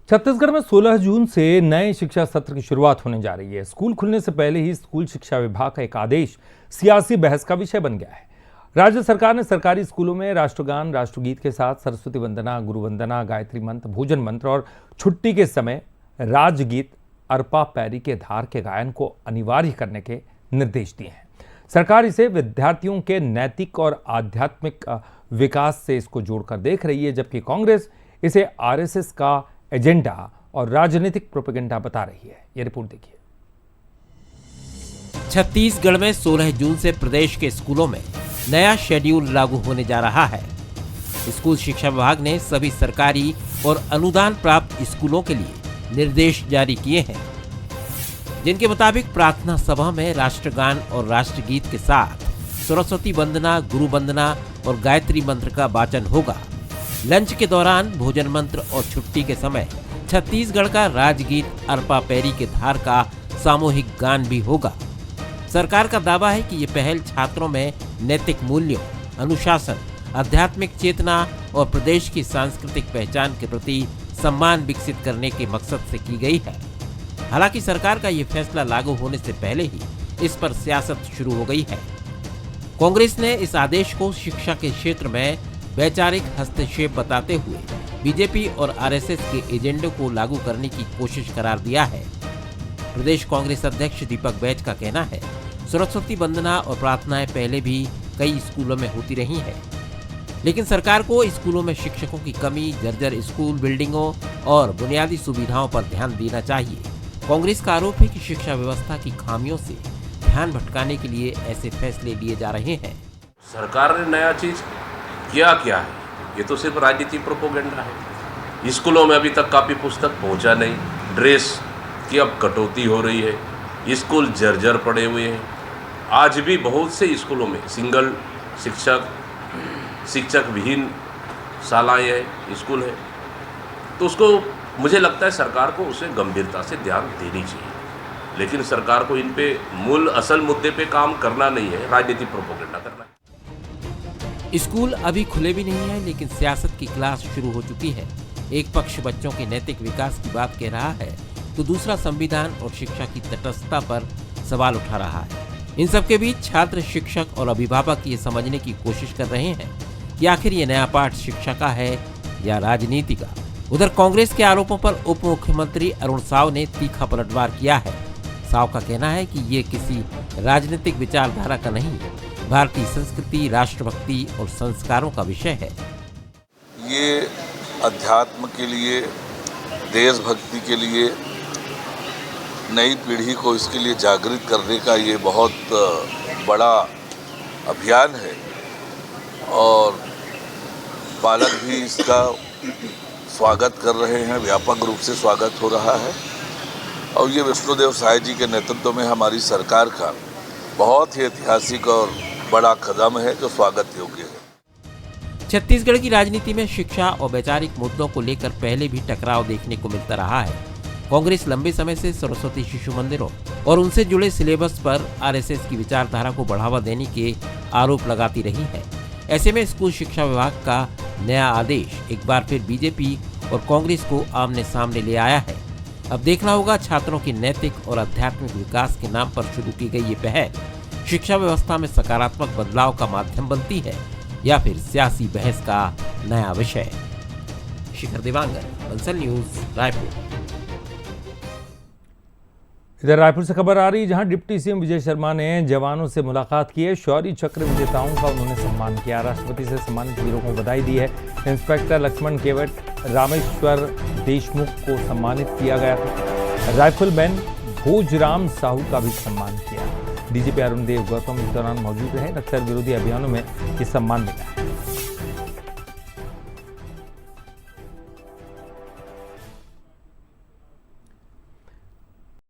छत्तीसगढ़ में 16 जून से नए शिक्षा सत्र की शुरुआत होने जा रही है। स्कूल खुलने से पहले ही स्कूल शिक्षा विभाग का एक आदेश सियासी बहस का विषय बन गया है। राज्य सरकार ने सरकारी स्कूलों में राष्ट्रगान, राष्ट्रगीत के साथ सरस्वती वंदना, गुरु वंदना, गायत्री मंत्र, भोजन मंत्र और छुट्टी के समय राजगीत अरपा पैरी के धार के गायन को अनिवार्य करने के निर्देश दिए हैं। सरकार इसे विद्यार्थियों के नैतिक और आध्यात्मिक विकास से इसको जोड़कर देख रही है, जबकि कांग्रेस इसे आरएसएस का एजेंडा और राजनीतिक प्रोपेगेंडा बता रही है। यह रिपोर्ट देखिए। छत्तीसगढ़ में 16 जून से प्रदेश के स्कूलों में नया शेड्यूल लागू होने जा रहा है। स्कूल शिक्षा विभाग ने सभी सरकारी और अनुदान प्राप्त स्कूलों के लिए निर्देश जारी किए हैं, जिनके मुताबिक प्रार्थना सभा में राष्ट्रगान और राष्ट्रगीत के साथ सरस्वती वंदना, गुरु वंदना और गायत्री मंत्र का वाचन होगा। लंच के दौरान भोजन मंत्र और छुट्टी के समय छत्तीसगढ़ का राजगीत अरपा पैरी के धार का सामूहिक गान भी होगा। सरकार का दावा है कि ये पहल छात्रों में नैतिक मूल्यों, अनुशासन, आध्यात्मिक चेतना और प्रदेश की सांस्कृतिक पहचान के प्रति सम्मान विकसित करने के मकसद से की गई है। हालांकि सरकार का ये फैसला लागू होने से पहले ही इस पर सियासत शुरू हो गई है। कांग्रेस ने इस आदेश को शिक्षा के क्षेत्र में वैचारिक हस्तक्षेप बताते हुए बीजेपी और आरएसएस के एजेंडे को लागू करने की कोशिश करार दिया है। प्रदेश कांग्रेस अध्यक्ष दीपक बैज का कहना है, सरस्वती वंदना और प्रार्थनाएं पहले भी कई स्कूलों में होती रही हैं, लेकिन सरकार को स्कूलों में शिक्षकों की कमी, जर्जर स्कूल बिल्डिंगों और बुनियादी सुविधाओं पर ध्यान देना चाहिए। कांग्रेस का आरोप है कि शिक्षा व्यवस्था की खामियों से ध्यान भटकाने के लिए ऐसे फैसले लिए जा रहे हैं। सरकार ने नया चीज क्या है, ये तो सिर्फ राजनीति प्रोपेगेंडा है। स्कूलों में अभी तक कापी पुस्तक पहुंचा नहीं, ड्रेस की अब कटौती हो रही है, स्कूल जर्जर पड़े हुए हैं। आज भी बहुत से स्कूलों में सिंगल शिक्षक विहीन शालाएँ हैं, स्कूल है। तो उसको मुझे लगता है सरकार को उसे गंभीरता से ध्यान देनी चाहिए, लेकिन सरकार को इन पे असल मुद्दे पे काम करना नहीं है, राजनीति प्रोपेगेंडा करना है। स्कूल अभी खुले भी नहीं है, लेकिन सियासत की क्लास शुरू हो चुकी है। एक पक्ष बच्चों के नैतिक विकास की बात कह रहा है, तो दूसरा संविधान और शिक्षा की तटस्थता पर सवाल उठा रहा है। इन सबके बीच छात्र, शिक्षक और अभिभावक ये समझने की कोशिश कर रहे हैं कि आखिर ये नया पाठ शिक्षा का है या राजनीति का। उधर कांग्रेस के आरोपों पर उप मुख्यमंत्री अरुण साव ने तीखा पलटवार किया है। साव का कहना है कि ये किसी राजनीतिक विचारधारा का नहीं है, भारतीय संस्कृति, राष्ट्रभक्ति और संस्कारों का विषय है। ये अध्यात्म के लिए, देशभक्ति के लिए, नई पीढ़ी को इसके लिए जागृत करने का ये बहुत बड़ा अभियान है और पालक भी इसका स्वागत कर रहे हैं, व्यापक रूप से स्वागत हो रहा है। और ये विष्णुदेव साय जी के नेतृत्व में हमारी सरकार का बहुत ही ऐतिहासिक और बड़ा कदम है जो स्वागत योग्य है। छत्तीसगढ़ की राजनीति में शिक्षा और वैचारिक मुद्दों को लेकर पहले भी टकराव देखने को मिलता रहा है। कांग्रेस लंबे समय से सरस्वती शिशु मंदिरों और उनसे जुड़े सिलेबस पर आरएसएस की विचारधारा को बढ़ावा देने के आरोप लगाती रही है। ऐसे में स्कूल शिक्षा विभाग का नया आदेश एक बार फिर बीजेपी और कांग्रेस को आमने सामने ले आया है। अब देखना होगा छात्रों के नैतिक और आध्यात्मिक विकास के नाम पर शुरू की गई ये पहल शिक्षा व्यवस्था में सकारात्मक बदलाव का माध्यम बनती है या फिर सियासी बहस का नया विषय। शिखर देवांगन, बंसल न्यूज, रायपुर। इधर रायपुर से खबर आ रही है, जहां डिप्टी सीएम विजय शर्मा ने जवानों से मुलाकात की है। शौर्य चक्र विजेताओं का उन्होंने सम्मान किया। राष्ट्रपति से सम्मानित वीरों को बधाई दी है। इंस्पेक्टर लक्ष्मण केवट, रामेश्वर देशमुख को सम्मानित किया गया था। राइफलमैन भोजराम साहू का भी सम्मान किया। डीजीपी अरुण देव गौतम इस दौरान मौजूद रहे। नक्सल विरोधी अभियानों में ये सम्मान मिला है।